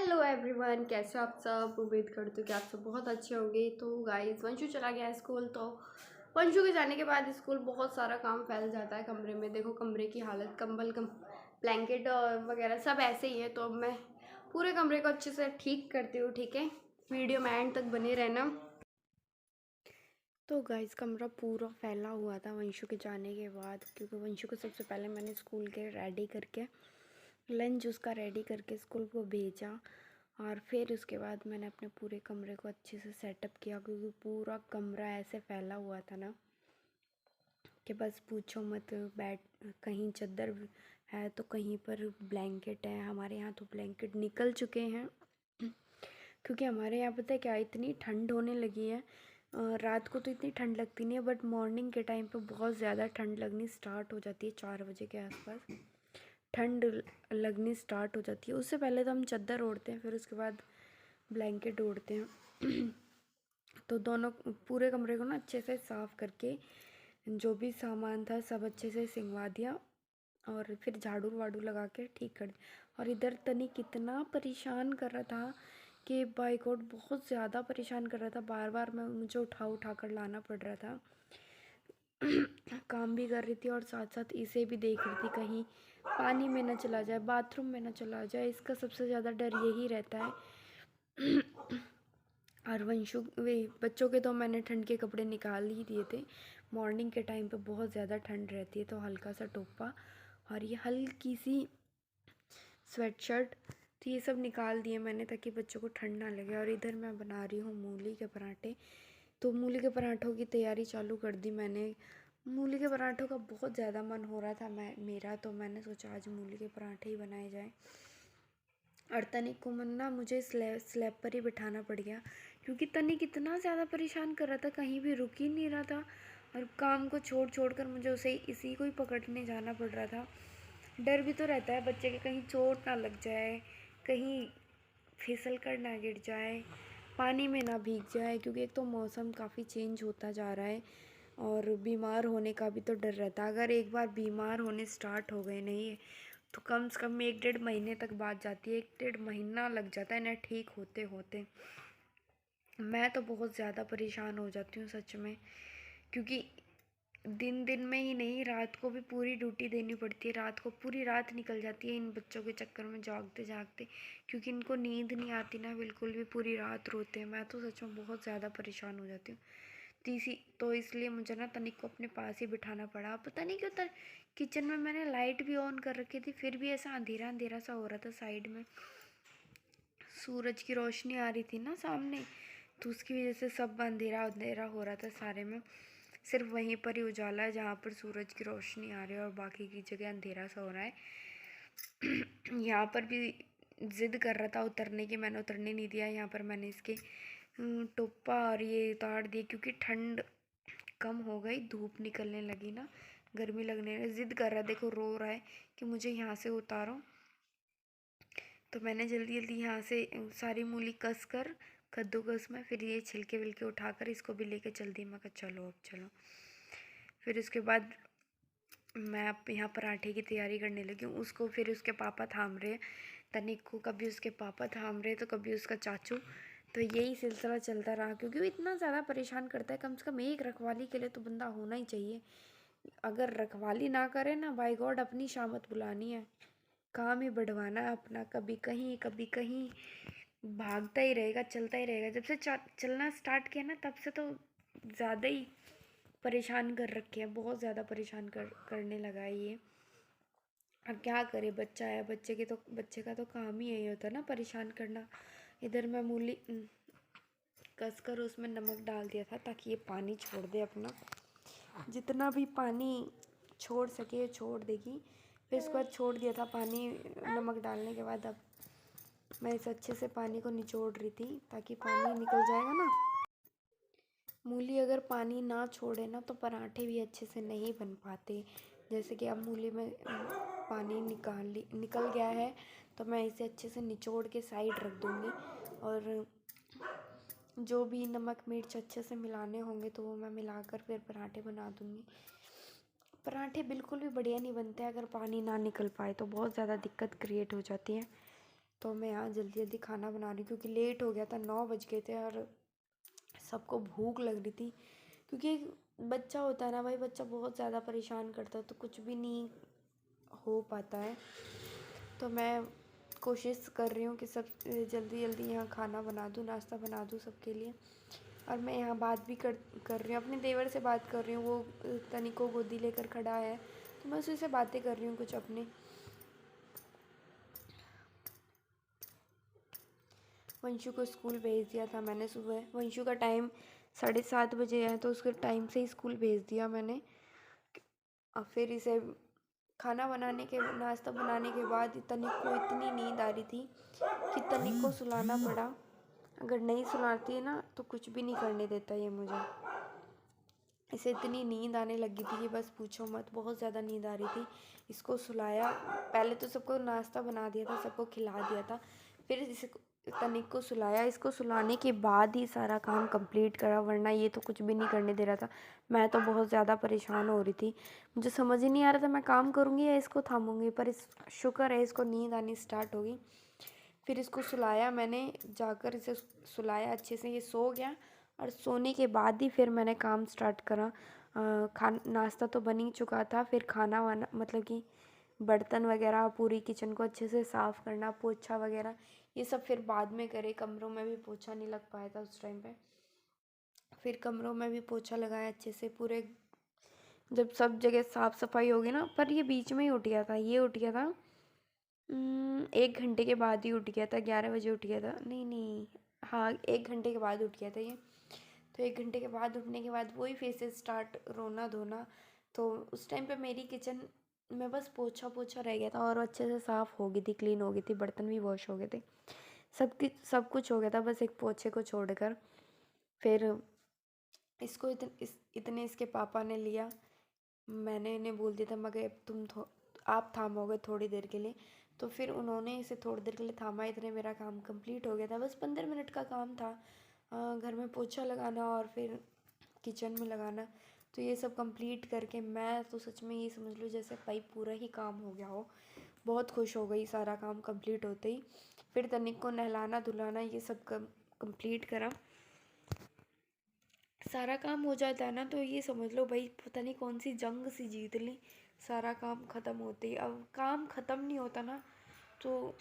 Hello everyone, कैसे हो आप सब। उम्मीद करती हूँ कि आप सब बहुत अच्छे होंगे। तो गाइस, वंशु चला गया स्कूल। तो वंशु के जाने के बाद स्कूल बहुत सारा काम फैल जाता है कमरे में। देखो कमरे की हालत, कंबल ब्लैंकेट वगैरह सब ऐसे ही है। तो अब मैं पूरे कमरे को अच्छे से ठीक करती हूँ। ठीक है, वीडियो में एंड तक बने रहना। तो गाइस, कमरा पूरा फैला हुआ था वंशु के जाने के बाद, क्योंकि वंशु को सबसे पहले मैंने स्कूल के रेडी करके, लंच उसका रेडी करके स्कूल को भेजा। और फिर उसके बाद मैंने अपने पूरे कमरे को अच्छे से सेटअप किया, क्योंकि पूरा कमरा ऐसे फैला हुआ था ना कि बस पूछो मत। बेड कहीं चादर है तो कहीं पर ब्लैंकेट है। हमारे यहाँ तो ब्लैंकेट निकल चुके हैं, क्योंकि हमारे यहाँ पता है क्या, इतनी ठंड होने लगी है। रात को तो इतनी ठंड लगती नहीं है, बट मॉर्निंग के टाइम पे बहुत ज़्यादा ठंड लगनी स्टार्ट हो जाती है। 4 बजे के आसपास ठंड लगनी स्टार्ट हो जाती है। उससे पहले तो हम चादर ओढ़ते हैं, फिर उसके बाद ब्लैंकेट ओढ़ते हैं। तो दोनों पूरे कमरे को ना अच्छे से साफ़ करके जो भी सामान था सब अच्छे से सिंगवा दिया, और फिर झाड़ू वाड़ू लगा के ठीक कर दिया। और इधर तनी कितना परेशान कर रहा था कि बाय गॉड, बहुत ज़्यादा परेशान कर रहा था। बार बार मैं मुझे उठा कर लाना पड़ रहा था। काम भी कर रही थी और साथ साथ इसे भी देख रही थी कहीं पानी में ना चला जाए, बाथरूम में ना चला जाए। इसका सबसे ज़्यादा डर यही रहता है। और वंशु वे बच्चों के तो मैंने ठंड के कपड़े निकाल ही दिए थे। मॉर्निंग के टाइम पे बहुत ज़्यादा ठंड रहती है, तो हल्का सा टोपा और ये हल्की सी स्वेटशर्ट, तो ये सब निकाल दिए मैंने ताकि बच्चों को ठंड ना लगे। और इधर मैं बना रही हूँ मूली के पराठे। तो मूली के पराठों की तैयारी चालू कर दी मैंने। मूली के पराठों का बहुत ज़्यादा मन हो रहा था मेरा, तो मैंने सोचा आज मूली के पराठे ही बनाए जाएँ। और तनिक को मन ना मुझे स्लैब पर ही बिठाना पड़ गया, क्योंकि तनिक इतना ज़्यादा परेशान कर रहा था, कहीं भी रुक ही नहीं रहा था। और काम को छोड़ छोड़ कर मुझे उसे इसी को ही पकड़ने जाना पड़ रहा था। डर भी तो रहता है बच्चे के, कहीं चोट ना लग जाए, कहीं फिसल कर ना गिर जाए, पानी में ना भीग जाए, क्योंकि एक तो मौसम काफ़ी चेंज होता जा रहा है और बीमार होने का भी तो डर रहता है। अगर एक बार बीमार होने स्टार्ट हो गए नहीं तो कम से कम 1-1.5 महीने तक बात जाती है। 1-1.5 महीना लग जाता है ना ठीक होते होते। मैं तो बहुत ज़्यादा परेशान हो जाती हूँ सच में, क्योंकि दिन दिन में ही नहीं, रात को भी पूरी ड्यूटी देनी पड़ती है। रात को पूरी रात निकल जाती है इन बच्चों के चक्कर में जागते जागते, क्योंकि इनको नींद नहीं आती ना बिल्कुल भी, पूरी रात रोते हैं। मैं तो सच में बहुत ज़्यादा परेशान हो जाती हूँ। तो इसलिए मुझे ना तनिक को अपने पास ही बिठाना पड़ा। पता नहीं क्यों किचन में मैंने लाइट भी ऑन कर रखी थी, फिर भी ऐसा अंधेरा अंधेरा सा हो रहा था। साइड में सूरज की रोशनी आ रही थी ना सामने, तो उसकी वजह से सब अंधेरा अंधेरा हो रहा था सारे में। सिर्फ वहीं पर ही उजाला है जहाँ पर सूरज की रोशनी आ रही है, और बाकी की जगह अंधेरा सा हो रहा है। यहाँ पर भी ज़िद कर रहा था उतरने की, मैंने उतरने नहीं दिया। यहाँ पर मैंने इसके टोपा और ये उतार दिए, क्योंकि ठंड कम हो गई, धूप निकलने लगी ना, गर्मी लगने लगी। ज़िद कर रहा है, देखो रो रहा है कि मुझे यहाँ से उतारो। तो मैंने जल्दी जल्दी यहाँ से सारी मूली कस कर कद्दूकस में, फिर ये छिलके विलके उठाकर इसको भी लेके चल दी। मैं कहा चलो अब चलो। फिर उसके बाद मैं अब यहाँ पराठे की तैयारी करने लगी हूँ। उसको फिर उसके पापा थाम रहे, तनिक को कभी उसके पापा थाम रहे तो कभी उसका चाचू। तो यही सिलसिला चलता रहा, क्योंकि वो इतना ज़्यादा परेशान करता है। कम से कम एक रखवाली के लिए तो बंदा होना ही चाहिए। अगर रखवाली ना करे ना, बाय गॉड अपनी शामत बुलानी है, काम ही बढ़वाना है अपना। कभी कहीं भागता ही रहेगा, चलता ही रहेगा। जब से चलना स्टार्ट किया ना, तब से तो ज़्यादा ही परेशान कर रखे हैं, बहुत ज़्यादा परेशान करने लगा है ये। अब क्या करे, बच्चा है, बच्चे का तो काम ही यही होता है ना, परेशान करना। इधर मैं मूली कस कर उसमें नमक डाल दिया था ताकि ये पानी छोड़ दे अपना, जितना भी पानी छोड़ सके छोड़ देगी। फिर उसके बाद छोड़ दिया था पानी नमक डालने के बाद। अब मैं इस अच्छे से पानी को निचोड़ रही थी ताकि पानी निकल जाएगा ना। मूली अगर पानी ना छोड़े ना तो पराठे भी अच्छे से नहीं बन पाते। जैसे कि अब मूली में पानी निकल गया है, तो मैं इसे अच्छे से निचोड़ के साइड रख दूँगी। और जो भी नमक मिर्च अच्छे से मिलाने होंगे तो वो मैं मिलाकर फिर पराठे बना दूँगी। पराठे बिल्कुल भी बढ़िया नहीं बनते अगर पानी ना निकल पाए, तो बहुत ज़्यादा दिक्कत क्रिएट हो जाती है। तो मैं यहाँ जल्दी जल्दी खाना बना रही हूँ क्योंकि लेट हो गया था, 9 बज गए थे और सबको भूख लग रही थी। क्योंकि एक बच्चा होता है ना भाई, बच्चा बहुत ज़्यादा परेशान करता है तो कुछ भी नहीं हो पाता है। तो मैं कोशिश कर रही हूँ कि सब जल्दी जल्दी यहाँ खाना बना दूँ, नाश्ता बना दूँ सबके लिए। और मैं यहाँ बात भी कर रही हूँ, अपने देवर से बात कर रही हूँ। वो तनिक को गोदी लेकर खड़ा है तो मैं उसी से बातें कर रही हूँ कुछ अपनी। वंशु को स्कूल भेज दिया था मैंने सुबह। वंशु का टाइम 7:30 बजे है तो उसके टाइम से ही स्कूल भेज दिया मैंने। और फिर इसे खाना बनाने के नाश्ता बनाने के बाद तनिक को इतनी नींद आ रही थी कि तनिक को सुलाना पड़ा। अगर नहीं सुलाती है ना तो कुछ भी नहीं करने देता ये मुझे। इसे इतनी नींद आने लगी थी कि बस पूछो मत, बहुत ज़्यादा नींद आ रही थी। इसको सुलाया, पहले तो सबको नाश्ता बना दिया था, सबको खिला दिया था, फिर इसे तनिक को सुलाया। इसको सुलाने के बाद ही सारा काम कंप्लीट करा, वरना ये तो कुछ भी नहीं करने दे रहा था। मैं तो बहुत ज़्यादा परेशान हो रही थी, मुझे समझ ही नहीं आ रहा था मैं काम करूँगी या इसको थामूँगी। पर इस शुक्र है इसको नींद आनी स्टार्ट हो गई। फिर इसको सुलाया मैंने, जाकर इसे सुलाया अच्छे से, ये सो गया। और सोने के बाद ही फिर मैंने काम स्टार्ट करा। नाश्ता तो बन ही चुका था, फिर खाना वाना मतलब कि बर्तन वगैरह, पूरी किचन को अच्छे से साफ़ करना, पोछा वगैरह ये सब फिर बाद में करे। कमरों में भी पोछा नहीं लग पाया था उस टाइम पे। फिर कमरों में भी पोछा लगाया अच्छे से पूरे। जब सब जगह साफ़ सफाई होगी ना, पर ये बीच में ही उठ गया था, ये उठ गया था 1 घंटे के बाद ही उठ गया था, 11 बजे उठ गया था। नहीं नहीं, हाँ 1 घंटे के बाद उठ गया था ये। तो 1 घंटे के बाद उठने के बाद वही फिर से स्टार्ट रोना धोना। तो उस टाइम पे मेरी किचन में बस पोछा पोछा रह गया था और अच्छे से साफ़ हो गई थी, क्लीन हो गई थी, बर्तन भी वॉश हो गए थे, सब कुछ हो गया था, बस एक पोछे को छोड़कर। फिर इसको इतने इसके पापा ने लिया। मैंने इन्हें बोल दिया था मगर आप थामोगे थोड़ी देर के लिए। तो फिर उन्होंने इसे थोड़ी देर के लिए थामा, इतने मेरा काम कंप्लीट हो गया था। बस 15 मिनट का काम था, घर में पोछा लगाना और फिर किचन में लगाना। तो ये सब कंप्लीट करके मैं तो सच में ये समझ लो जैसे भाई पूरा ही काम हो गया हो। बहुत खुश हो गई सारा काम कंप्लीट होते ही। फिर तनिक को नहलाना धुलाना ये सब कंप्लीट करा। सारा काम हो जाता है ना तो ये समझ लो भाई पता नहीं कौन सी जंग सी जीत ली। सारा काम ख़त्म होते ही, अब काम ख़त्म नहीं होता ना तो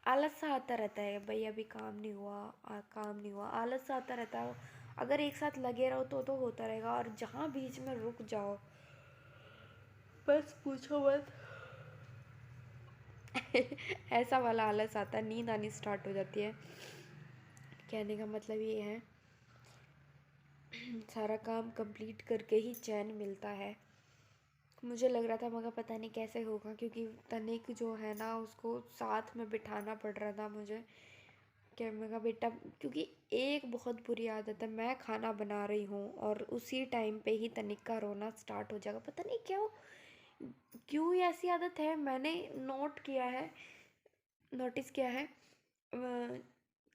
आलस सा आता रहता है, भाई अभी काम नहीं हुआ, काम नहीं हुआ, आलस सा आता रहता है। अगर एक साथ लगे रहो तो होता रहेगा, और जहाँ बीच में रुक जाओ बस पूछो मत। ऐसा वाला आलस आता है, नींद आनी स्टार्ट हो जाती है। कहने का मतलब ये है सारा काम कंप्लीट करके ही चैन मिलता है। मुझे लग रहा था मगर पता नहीं कैसे होगा, क्योंकि तनिक जो है ना उसको साथ में बिठाना पड़ रहा था मुझे। क्या मगा बेटा, क्योंकि एक बहुत बुरी आदत है, मैं खाना बना रही हूँ और उसी टाइम पे ही तनिक का रोना स्टार्ट हो जाएगा। पता नहीं क्यों ये ऐसी आदत है, मैंने नोटिस किया है।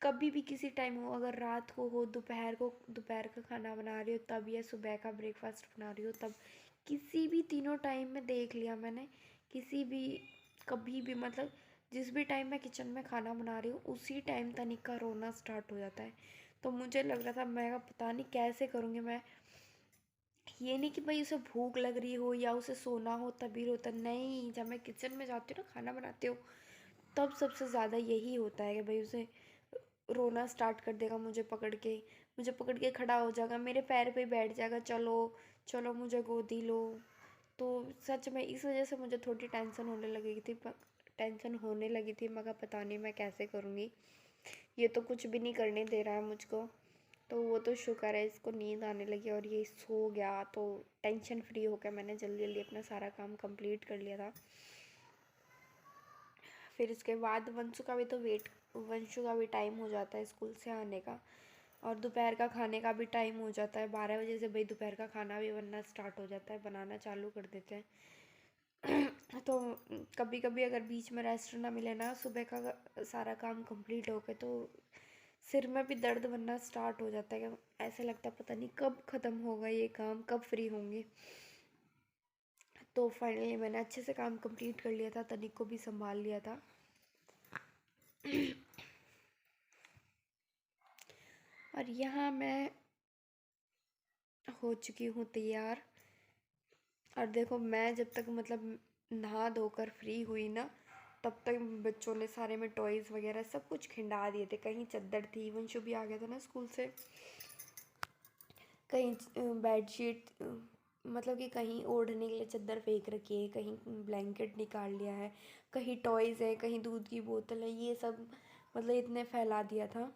कभी भी किसी टाइम हो, अगर रात को हो, दोपहर का खाना बना रही हो तब, या सुबह का ब्रेकफास्ट बना रही हो तब, किसी भी तीनों टाइम में देख लिया मैंने, किसी भी कभी भी मतलब जिस भी टाइम मैं किचन में खाना बना रही हूँ उसी टाइम तनिक का रोना स्टार्ट हो जाता है। तो मुझे लग रहा था मैं पता नहीं कैसे करूँगी मैं। ये नहीं कि भाई उसे भूख लग रही हो या उसे सोना हो तभी रोता, नहीं, जब मैं किचन में जाती हूँ ना खाना बनाती हूँ तब सबसे ज़्यादा यही होता है कि भाई उसे रोना स्टार्ट कर देगा, मुझे पकड़ के खड़ा हो जाएगा, मेरे पैर पे बैठ जाएगा, चलो चलो मुझे गोदी लो। तो सच में इस वजह से मुझे थोड़ी टेंशन होने लगी थी, मगर पता नहीं मैं कैसे करूँगी। ये तो कुछ भी नहीं करने दे रहा है मुझको। तो वो तो शुक्र है इसको नींद आने लगी और ये सो गया, तो टेंशन फ्री होकर मैंने जल्दी जल्दी अपना सारा काम कंप्लीट कर लिया था। फिर उसके बाद वंशु का भी टाइम हो जाता है स्कूल से आने का, और दोपहर का खाने का भी टाइम हो जाता है। 12 बजे से भाई दोपहर का खाना भी बनना स्टार्ट हो जाता है, बनाना चालू कर देते हैं। तो कभी कभी अगर बीच में रेस्ट ना मिले ना सुबह का सारा काम कंप्लीट हो गए, तो सिर में भी दर्द बनना स्टार्ट हो जाता है। ऐसे लगता है पता नहीं कब ख़त्म होगा ये काम, कब फ्री होंगे। तो फाइनली मैंने अच्छे से काम कंप्लीट कर लिया था, तनिक को भी संभाल लिया था। और यहाँ मैं हो चुकी हूँ तैयार। और देखो मैं जब तक मतलब नहा धोकर फ्री हुई ना, तब तक बच्चों ने सारे में टॉयज़ वगैरह सब कुछ खिंडा दिए थे। कहीं चद्दर थी, वंशु भी आ गया था ना स्कूल से, कहीं बेडशीट, मतलब कि कहीं ओढ़ने के लिए चद्दर फेंक रखी है, कहीं ब्लैंकेट निकाल लिया है, कहीं टॉयज़ है, कहीं दूध की बोतल है, ये सब मतलब इतने फैला दिया था।